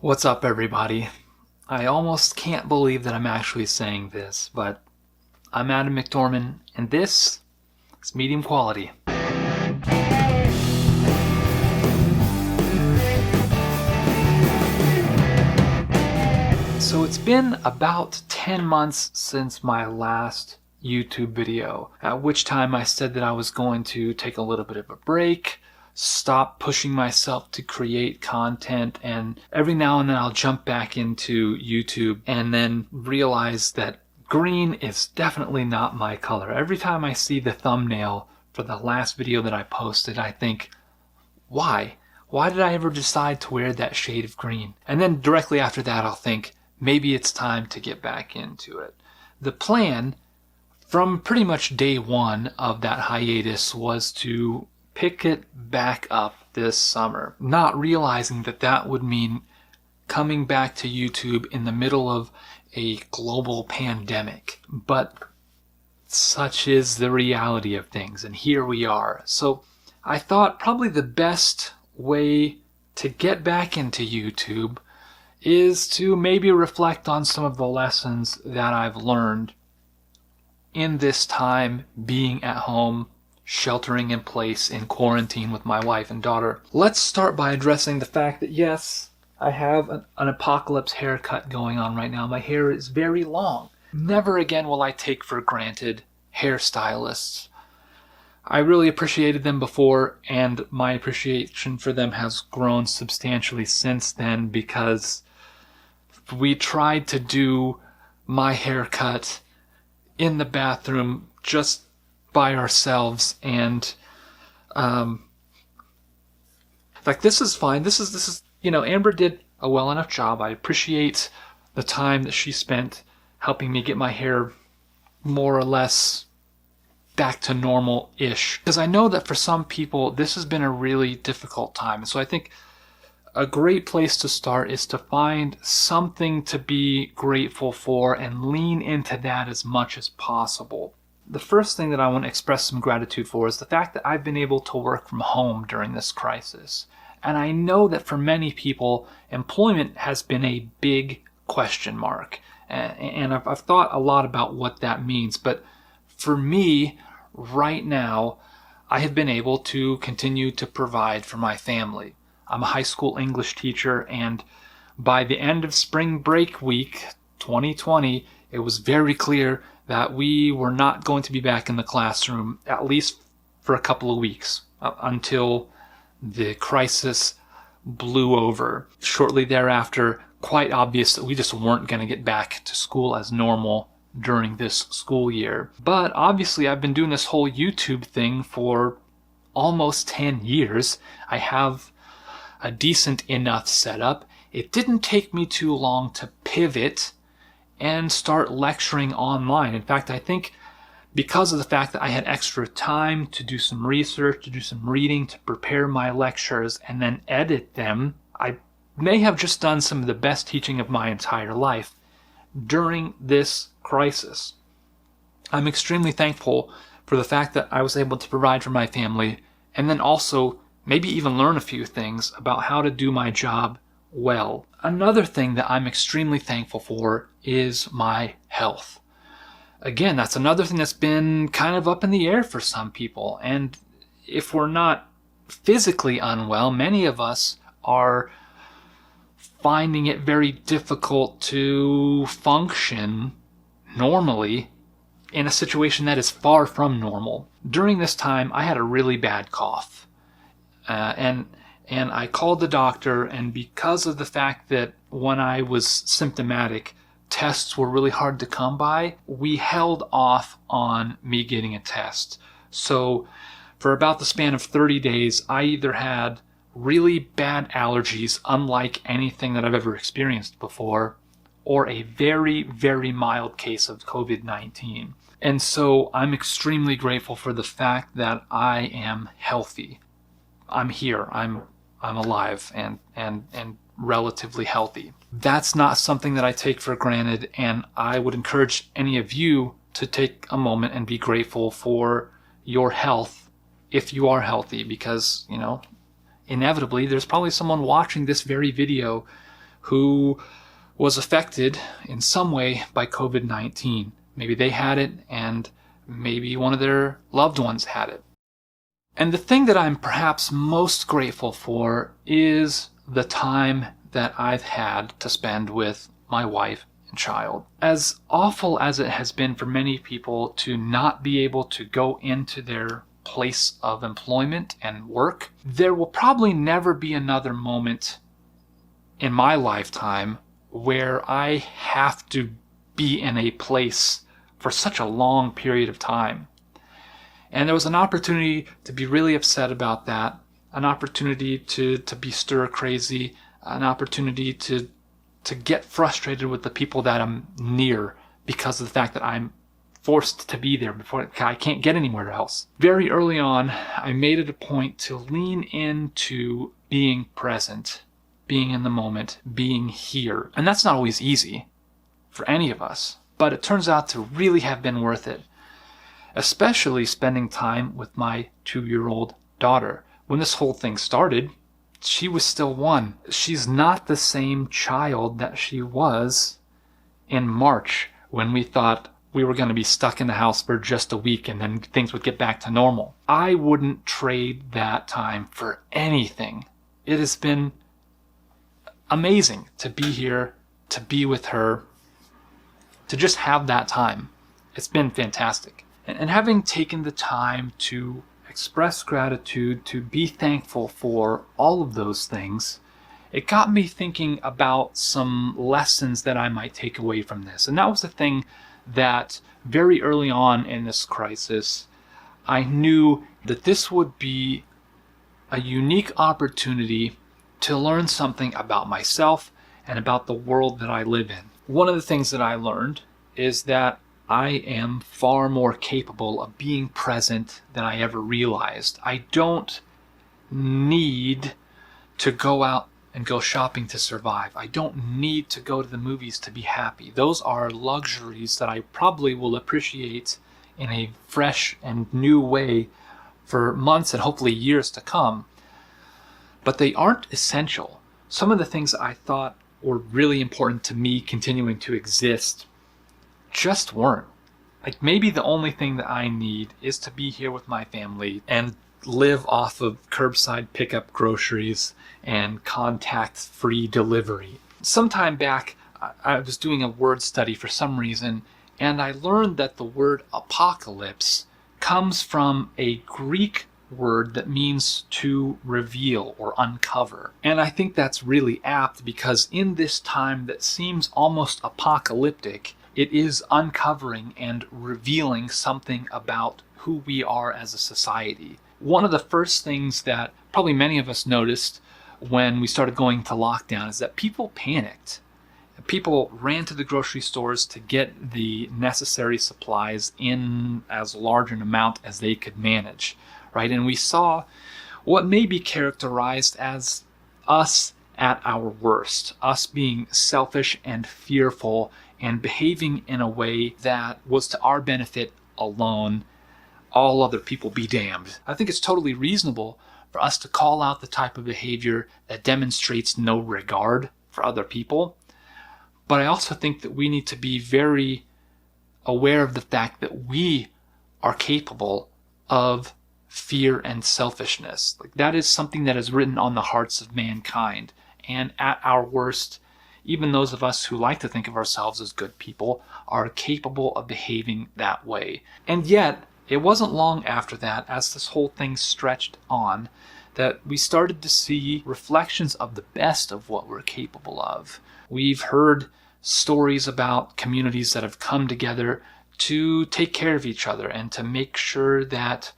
What's up, everybody? I almost can't believe that I'm actually saying this, but I'm Adam McDorman, and this is Medium Quality. So it's been about 10 months since my last YouTube video, at which time I said that I was going to take a little bit of a break, stop pushing myself to create content, and every now and then I'll jump back into YouTube and then realize that green is definitely not my color. Every time I see the thumbnail for the last video that I posted, I think, why? Why did I ever decide to wear that shade of green? And then directly after that I'll think, maybe it's time to get back into it. The plan from pretty much day one of that hiatus was to pick it back up this summer, not realizing that that would mean coming back to YouTube in the middle of a global pandemic. But such is the reality of things, and here we are. So I thought probably the best way to get back into YouTube is to maybe reflect on some of the lessons that I've learned in this time being at home, sheltering in place in quarantine with my wife and daughter. Let's start by addressing the fact that yes, I have an apocalypse haircut going on right now. My hair is very long. Never again will I take for granted hairstylists. I really appreciated them before, and my appreciation for them has grown substantially since then, because we tried to do my haircut in the bathroom just by ourselves, and like, this is fine. This is Amber did a well enough job. I appreciate the time that she spent helping me get my hair more or less back to normal-ish, because I know that for some people this has been a really difficult time. And so I think a great place to start is to find something to be grateful for and lean into that as much as possible. The first thing that I want to express some gratitude for is the fact that I've been able to work from home during this crisis. And I know that for many people, employment has been a big question mark. And I've thought a lot about what that means. But for me, right now, I have been able to continue to provide for my family. I'm a high school English teacher, and by the end of spring break week 2020, it was very clear that we were not going to be back in the classroom, at least for a couple of weeks, until the crisis blew over. Shortly thereafter, quite obvious that we just weren't going to get back to school as normal during this school year. But obviously I've been doing this whole YouTube thing for almost 10 years. I have a decent enough setup. It didn't take me too long to pivot and start lecturing online. In fact, I think because of the fact that I had extra time to do some research, to do some reading, to prepare my lectures, and then edit them, I may have just done some of the best teaching of my entire life during this crisis. I'm extremely thankful for the fact that I was able to provide for my family, and then also maybe even learn a few things about how to do my job well. Another thing that I'm extremely thankful for is my health. Again, that's another thing that's been kind of up in the air for some people. And if we're not physically unwell, many of us are finding it very difficult to function normally in a situation that is far from normal. During this time, I had a really bad cough. And I called the doctor, and because of the fact that when I was symptomatic, tests were really hard to come by, we held off on me getting a test. So for about the span of 30 days, I either had really bad allergies, unlike anything that I've ever experienced before, or a very, very mild case of COVID-19. And so I'm extremely grateful for the fact that I am healthy. I'm here. I'm alive and relatively healthy. That's not something that I take for granted, and I would encourage any of you to take a moment and be grateful for your health if you are healthy, because, inevitably there's probably someone watching this very video who was affected in some way by COVID-19. Maybe they had it, and maybe one of their loved ones had it. And the thing that I'm perhaps most grateful for is the time that I've had to spend with my wife and child. As awful as it has been for many people to not be able to go into their place of employment and work, there will probably never be another moment in my lifetime where I have to be in a place for such a long period of time. And there was an opportunity to be really upset about that, an opportunity to be stir crazy, an opportunity to get frustrated with the people that I'm near because of the fact that I'm forced to be there before I can't get anywhere else. Very early on, I made it a point to lean into being present, being in the moment, being here. And that's not always easy for any of us, but it turns out to really have been worth it, especially spending time with my 2-year-old daughter. When this whole thing started, she was still 1. She's not the same child that she was in March when we thought we were going to be stuck in the house for just a week and then things would get back to normal. I wouldn't trade that time for anything. It has been amazing to be here, to be with her, to just have that time. It's been fantastic. And having taken the time to express gratitude, to be thankful for all of those things, it got me thinking about some lessons that I might take away from this. And that was the thing that very early on in this crisis, I knew that this would be a unique opportunity to learn something about myself and about the world that I live in. One of the things that I learned is that I am far more capable of being present than I ever realized. I don't need to go out and go shopping to survive. I don't need to go to the movies to be happy. Those are luxuries that I probably will appreciate in a fresh and new way for months and hopefully years to come. But they aren't essential. Some of the things that I thought were really important to me continuing to exist just weren't. Like, maybe the only thing that I need is to be here with my family and live off of curbside pickup groceries and contact-free delivery. Sometime back, I was doing a word study for some reason, and I learned that the word apocalypse comes from a Greek word that means to reveal or uncover. And I think that's really apt because in this time that seems almost apocalyptic, it is uncovering and revealing something about who we are as a society. One of the first things that probably many of us noticed when we started going to lockdown is that people panicked. People ran to the grocery stores to get the necessary supplies in as large an amount as they could manage, right? And we saw what may be characterized as us at our worst, us being selfish and fearful and behaving in a way that was to our benefit alone. All other people be damned. I think it's totally reasonable for us to call out the type of behavior that demonstrates no regard for other people. But I also think that we need to be very aware of the fact that we are capable of fear and selfishness. Like, that is something that is written on the hearts of mankind. And at our worst, even those of us who like to think of ourselves as good people are capable of behaving that way. And yet, it wasn't long after that, as this whole thing stretched on, that we started to see reflections of the best of what we're capable of. We've heard stories about communities that have come together to take care of each other and to make sure that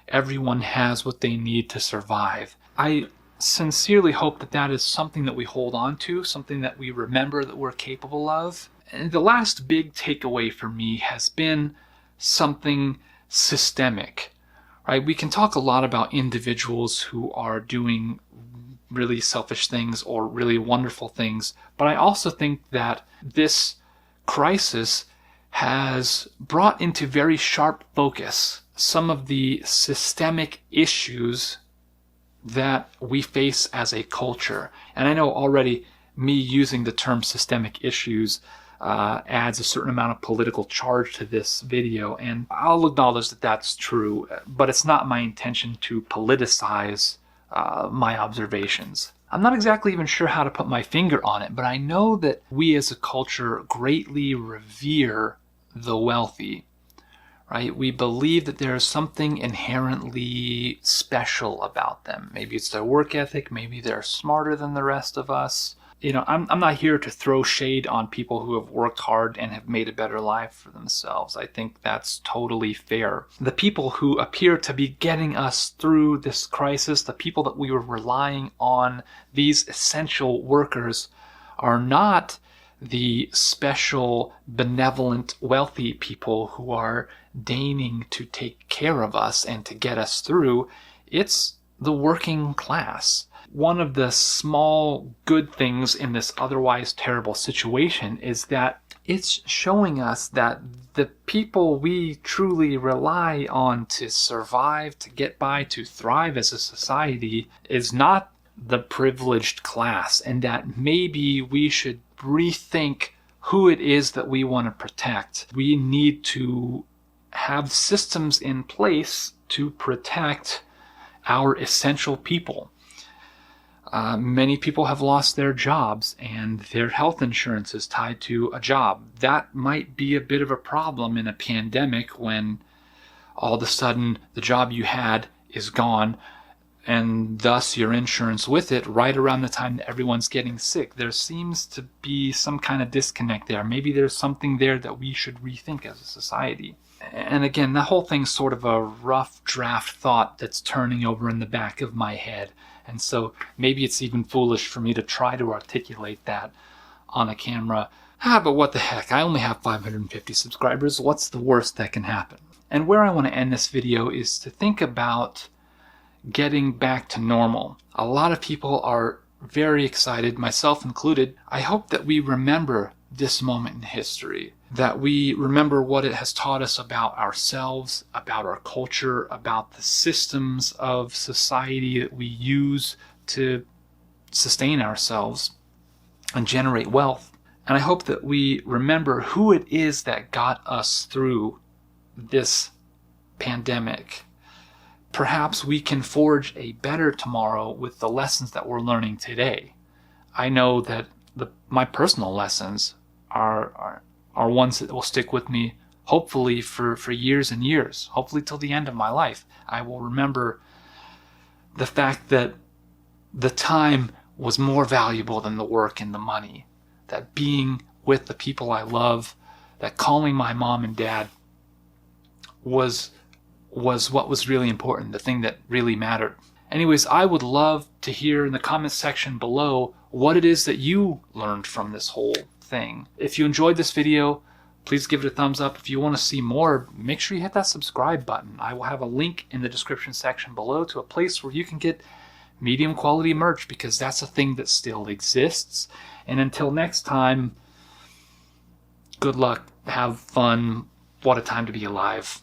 everyone has what they need to survive. I sincerely hope that that is something that we hold on to, something that we remember that we're capable of. And the last big takeaway for me has been something systemic, right? We can talk a lot about individuals who are doing really selfish things or really wonderful things, but I also think that this crisis has brought into very sharp focus some of the systemic issues that we face as a culture. And I know already me using the term systemic issues adds a certain amount of political charge to this video, and I'll acknowledge that that's true, but it's not my intention to politicize my observations. I'm not exactly even sure how to put my finger on it, but I know that we as a culture greatly revere the wealthy, right? We believe that there is something inherently special about them. Maybe it's their work ethic, maybe they're smarter than the rest of us. You know, I'm not here to throw shade on people who have worked hard and have made a better life for themselves. I think that's totally fair. The people who appear to be getting us through this crisis, the people that we were relying on, these essential workers, are not the special, benevolent, wealthy people who are deigning to take care of us and to get us through. It's the working class. One of the small good things in this otherwise terrible situation is that it's showing us that the people we truly rely on to survive, to get by, to thrive as a society is not the privileged class, and that maybe we should rethink who it is that we want to protect. We need to have systems in place to protect our essential people. Many people have lost their jobs and their health insurance is tied to a job. That might be a bit of a problem in a pandemic when all of a sudden the job you had is gone and thus your insurance with it right around the time that everyone's getting sick. There seems to be some kind of disconnect there. Maybe there's something there that we should rethink as a society. And again, the whole thing's sort of a rough draft thought that's turning over in the back of my head. And so maybe it's even foolish for me to try to articulate that on a camera. But what the heck, I only have 550 subscribers. What's the worst that can happen? And where I want to end this video is to think about getting back to normal. A lot of people are very excited, myself included. I hope that we remember this moment in history, that we remember what it has taught us about ourselves, about our culture, about the systems of society that we use to sustain ourselves and generate wealth. And I hope that we remember who it is that got us through this pandemic. Perhaps we can forge a better tomorrow with the lessons that we're learning today. I know that my personal lessons are ones that will stick with me, hopefully for years and years, hopefully till the end of my life. I will remember the fact that the time was more valuable than the work and the money, that being with the people I love, that calling my mom and dad was what was really important, the thing that really mattered. Anyways, I would love to hear in the comments section below what it is that you learned from this whole thing. If you enjoyed this video, please give it a thumbs up. If you want to see more, make sure you hit that subscribe button. I will have a link in the description section below to a place where you can get medium quality merch, because that's a thing that still exists. And until next time, good luck, have fun, what a time to be alive.